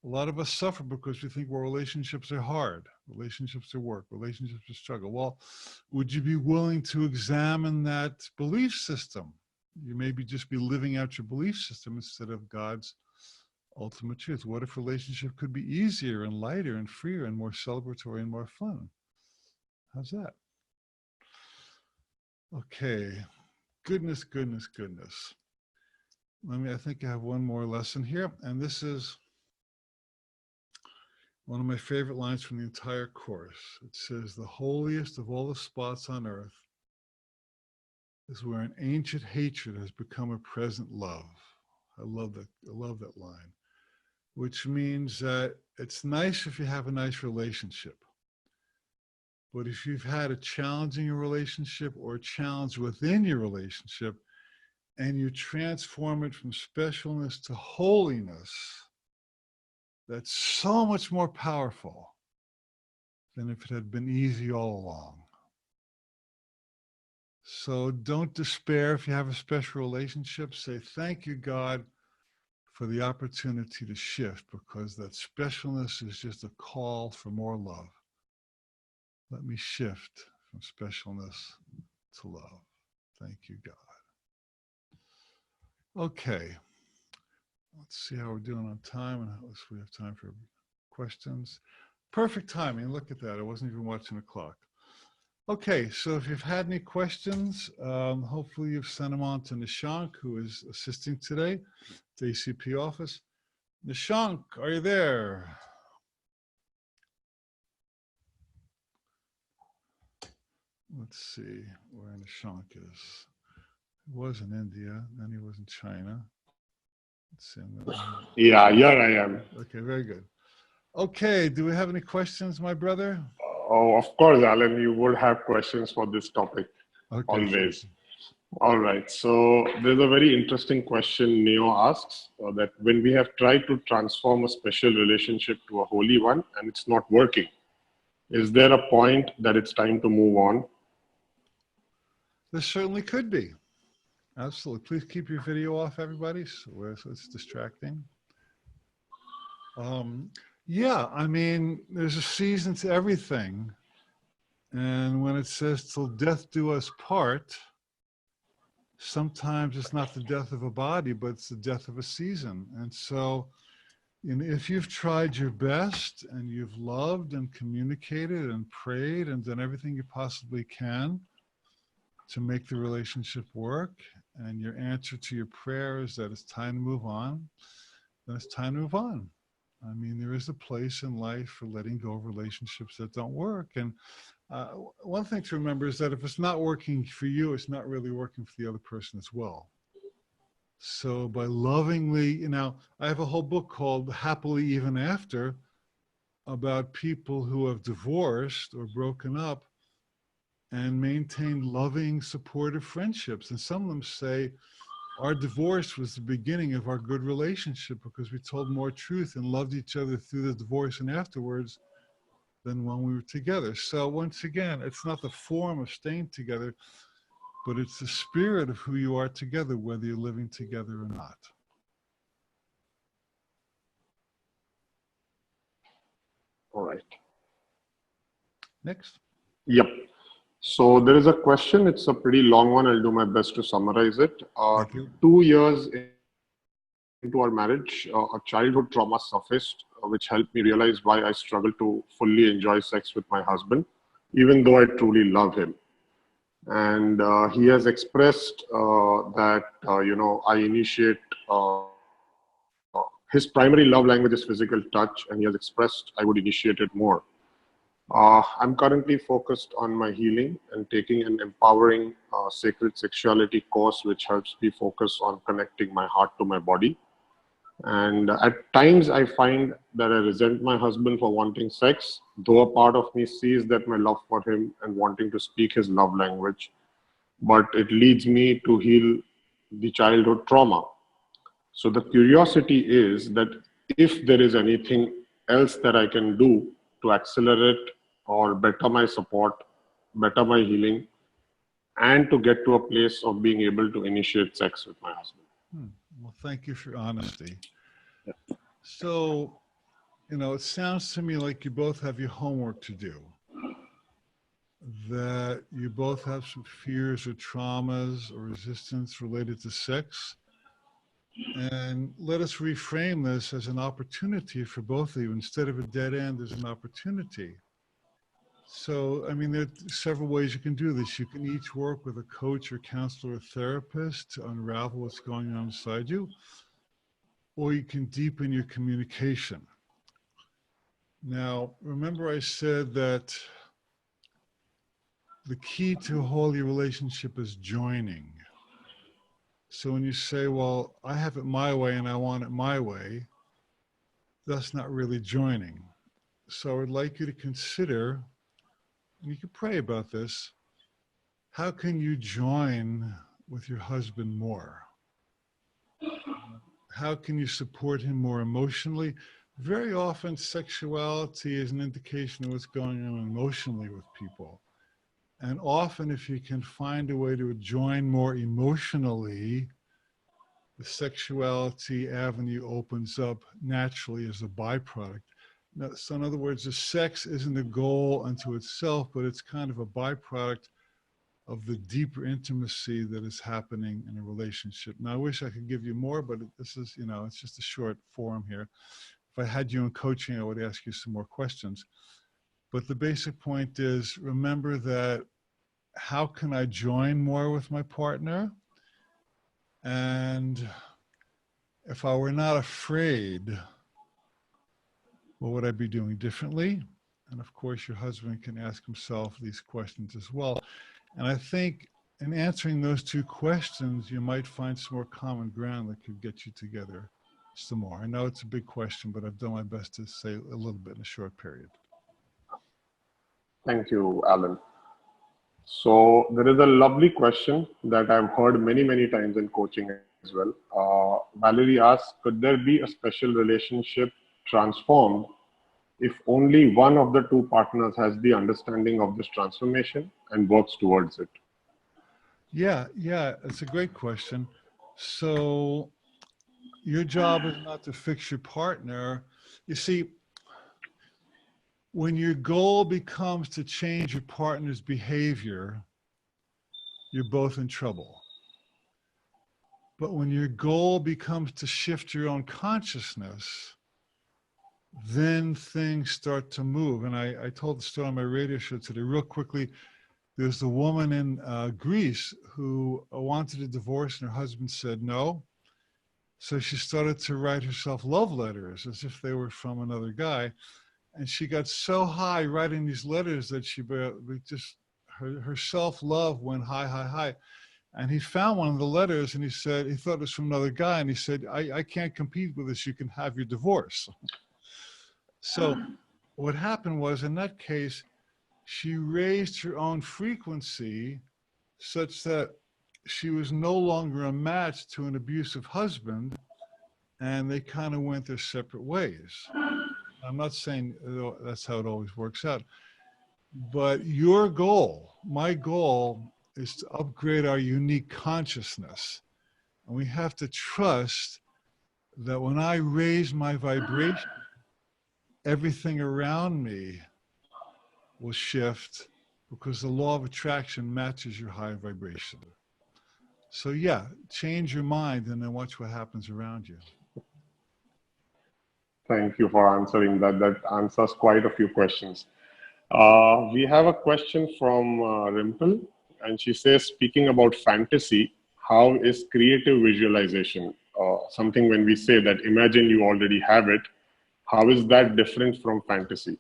A lot of us suffer because we think, well, relationships are hard, relationships are work, relationships are struggle. Well, would you be willing to examine that belief system? You maybe just be living out your belief system instead of God's ultimate truth. What if relationship could be easier and lighter and freer and more celebratory and more fun? How's that? Okay, goodness. I think I have one more lesson here, and this is one of my favorite lines from the entire course. It says, the holiest of all the spots on earth is where an ancient hatred has become a present love. I love that line, which means that it's nice if you have a nice relationship. But if you've had a challenge in your relationship or a challenge within your relationship, and you transform it from specialness to holiness, that's so much more powerful than if it had been easy all along. So don't despair if you have a special relationship. Say, thank you, God, for the opportunity to shift, because that specialness is just a call for more love. Let me shift from specialness to love. Thank you, God. Okay. Let's see how we're doing on time, and if we have time for questions. Perfect timing. Look at that. I wasn't even watching the clock. Okay, so if you've had any questions, hopefully you've sent them on to Nishank, who is assisting today at the ACP office. Nishank, are you there? Let's see where Nishank is. He was in India, then he was in China. Let's see. Yeah, here I am. Okay, very good. Okay, do we have any questions, my brother? Oh, of course, Alan, you would have questions for this topic, Okay, always. All right, so there's a very interesting question Neo asks, that when we have tried to transform a special relationship to a holy one and it's not working, is there a point that it's time to move on? There certainly could be. Absolutely. Please keep your video off, everybody, so it's distracting. Yeah, I mean, there's a season to everything. And when it says till death do us part, sometimes it's not the death of a body, but it's the death of a season. And so, if you've tried your best and you've loved and communicated and prayed and done everything you possibly can to make the relationship work, and your answer to your prayer is that it's time to move on, then it's time to move on. I mean, there is a place in life for letting go of relationships that don't work. And one thing to remember is that if it's not working for you, it's not really working for the other person as well. So by lovingly, I have a whole book called Happily Even After about people who have divorced or broken up and maintained loving, supportive friendships. And some of them say, our divorce was the beginning of our good relationship because we told more truth and loved each other through the divorce and afterwards than when we were together. So once again, it's not the form of staying together, but it's the spirit of who you are together, whether you're living together or not. All right. Next. Yep. So there is a question. It's a pretty long one. I'll do my best to summarize it. Thank you. 2 years into our marriage, a childhood trauma surfaced, which helped me realize why I struggle to fully enjoy sex with my husband, even though I truly love him. And he has expressed that, I initiate, his primary love language is physical touch, and he has expressed I would initiate it more. I'm currently focused on my healing and taking an empowering sacred sexuality course, which helps me focus on connecting my heart to my body. And at times I find that I resent my husband for wanting sex, though a part of me sees that my love for him and wanting to speak his love language, but it leads me to heal the childhood trauma. So the curiosity is that if there is anything else that I can do to accelerate or better my support, better my healing, and to get to a place of being able to initiate sex with my husband. Well, thank you for your honesty. So, it sounds to me like you both have your homework to do, that you both have some fears or traumas or resistance related to sex. And let us reframe this as an opportunity for both of you. Instead of a dead end, there's an opportunity. So, I mean, there are several ways you can do this. You can each work with a coach or counselor or therapist to unravel what's going on inside you, or you can deepen your communication. Now, remember I said that the key to a holy relationship is joining. So when you say, well, I have it my way and I want it my way, that's not really joining. So I would like you to consider you can pray about this. How can you join with your husband more? How can you support him more emotionally? Very often sexuality is an indication of what's going on emotionally with people. And often if you can find a way to join more emotionally, the sexuality avenue opens up naturally as a byproduct. Now, so in other words, the sex isn't a goal unto itself, but it's kind of a byproduct of the deeper intimacy that is happening in a relationship. Now, I wish I could give you more, but this is, it's just a short forum here. If I had you in coaching, I would ask you some more questions. But the basic point is, remember that how can I join more with my partner? And if I were not afraid, what would I be doing differently? And of course, your husband can ask himself these questions as well. And I think in answering those two questions, you might find some more common ground that could get you together some more. I know it's a big question, but I've done my best to say a little bit in a short period. Thank you, Alan. So there is a lovely question that I've heard many, many times in coaching as well. Valerie asks, could there be a special relationship transformed if only one of the two partners has the understanding of this transformation and works towards it? Yeah, it's a great question. So your job is not to fix your partner. You see, when your goal becomes to change your partner's behavior, you're both in trouble. But when your goal becomes to shift your own consciousness, then things start to move. And I told the story on my radio show today real quickly. There's a woman in Greece who wanted a divorce and her husband said no. So she started to write herself love letters as if they were from another guy. And she got so high writing these letters that she just, her self-love went high. And he found one of the letters and he said, he thought it was from another guy. And he said, I can't compete with this. You can have your divorce. So what happened was, in that case, she raised her own frequency such that she was no longer a match to an abusive husband, and they kind of went their separate ways. I'm not saying that's how it always works out, but your goal, my goal, is to upgrade our unique consciousness. And we have to trust that when I raise my vibration, everything around me will shift because the law of attraction matches your high vibration. So yeah, change your mind and then watch what happens around you. Thank you for answering that. That answers quite a few questions. We have a question from Rimple, and she says, speaking about fantasy, how is creative visualization? Something when we say that imagine you already have it, how is that different from fantasy?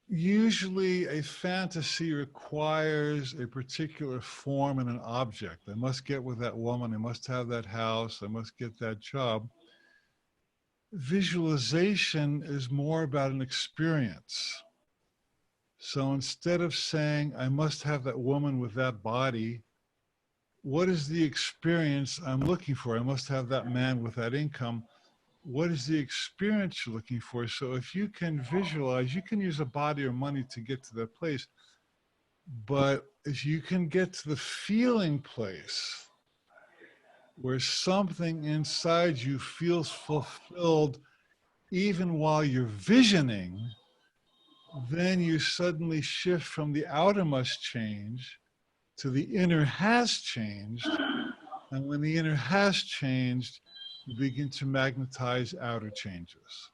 Usually a fantasy requires a particular form and an object. I must get with that woman, I must have that house, I must get that job. Visualization is more about an experience. So instead of saying, I must have that woman with that body, what is the experience I'm looking for? I must have that man with that income. What is the experience you're looking for? So if you can visualize, you can use a body or money to get to that place. But if you can get to the feeling place where something inside you feels fulfilled, even while you're visioning, then you suddenly shift from the outer must change to the inner has changed. And when the inner has changed, you begin to magnetize outer changes.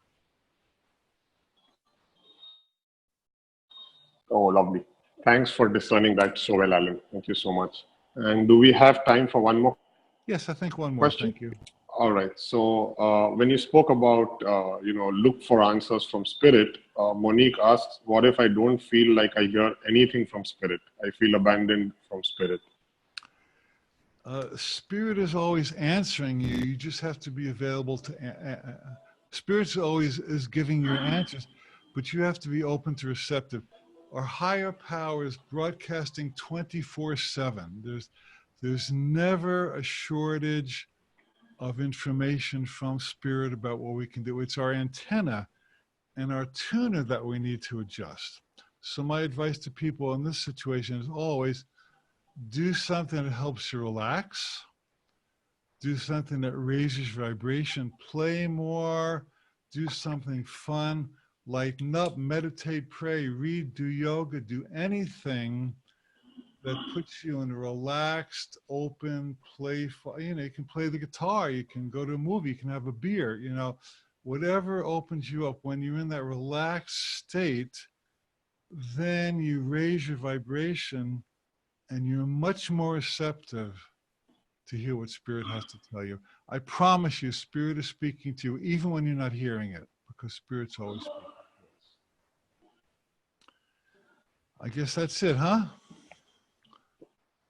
Oh, lovely. Thanks for discerning that so well, Alan. Thank you so much. And do we have time for one more? Yes, I think one more. Question? Thank you. All right. So when you spoke about, look for answers from spirit, Monique asks, what if I don't feel like I hear anything from spirit? I feel abandoned from spirit. Spirit is always answering you. You just have to be available to, Spirit always is giving you answers, but you have to be open to receptive. Our higher power is broadcasting 24/7. There's never a shortage of information from spirit about what we can do. It's our antenna and our tuner that we need to adjust. So my advice to people in this situation is always do something that helps you relax. Do something that raises vibration. Play more. Do something fun. Lighten up, meditate, pray, read, do yoga, do anything that puts you in a relaxed, open, playful, you can play the guitar, you can go to a movie, you can have a beer, whatever opens you up. When you're in that relaxed state, then you raise your vibration and you're much more receptive to hear what Spirit has to tell you. I promise you, Spirit is speaking to you even when you're not hearing it, because Spirit's always speaking. I guess that's it, huh?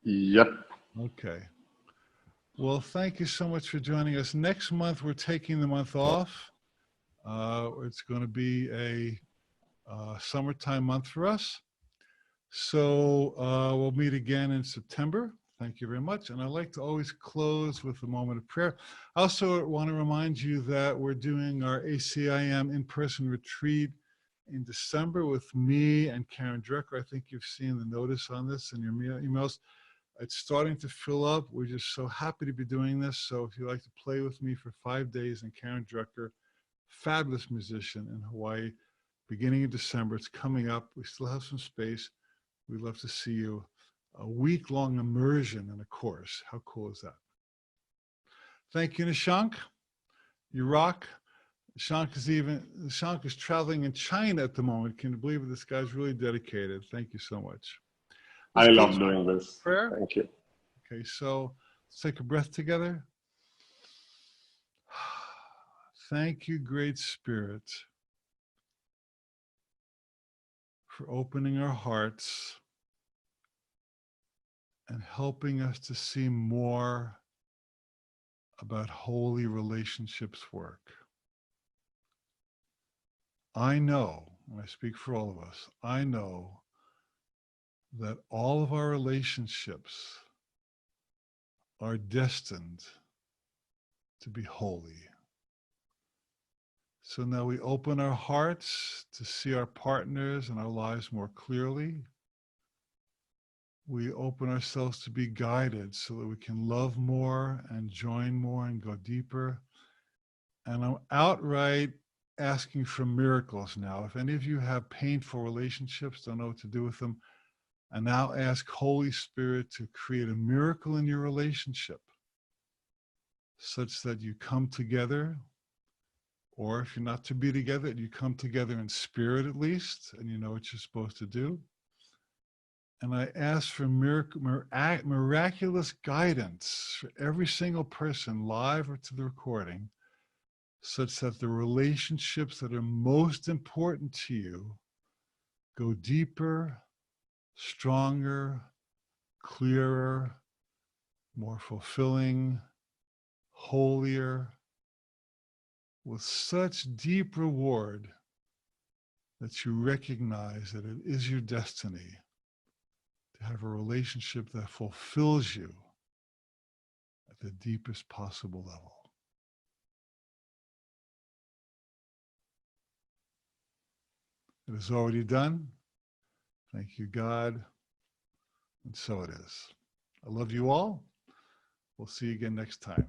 Yep. Okay. Well, thank you so much for joining us. Next month, we're taking the month off. It's going to be a summertime month for us. So we'll meet again in September. Thank you very much. And I like to always close with a moment of prayer. I also want to remind you that we're doing our ACIM in-person retreat in December with me and Karen Drecker. I think you've seen the notice on this in your emails. It's starting to fill up. We're just so happy to be doing this. So if you'd like to play with me for 5 days, and Karen Drecker, fabulous musician in Hawaii, beginning in December, it's coming up. We still have some space. We'd love to see you. A week-long immersion in a course. How cool is that? Thank you, Nishank. You rock. Nishank is traveling in China at the moment. Can you believe it? This guy's really dedicated. Thank you so much. I love doing this. Prayer. Thank you. Okay, so let's take a breath together. Thank you, Great Spirit, for opening our hearts and helping us to see more about holy relationships work. I know, and I speak for all of us, I know that all of our relationships are destined to be holy. So now we open our hearts to see our partners and our lives more clearly. We open ourselves to be guided so that we can love more and join more and go deeper. And I'm outright asking for miracles now. If any of you have painful relationships, don't know what to do with them, I now ask Holy Spirit to create a miracle in your relationship such that you come together, or if you're not to be together, you come together in spirit at least, and you know what you're supposed to do. And I ask for miraculous guidance for every single person, live or to the recording, such that the relationships that are most important to you go deeper, stronger, clearer, more fulfilling, holier, with such deep reward that you recognize that it is your destiny to have a relationship that fulfills you at the deepest possible level. It is already done. Thank you, God. And so it is. I love you all. We'll see you again next time.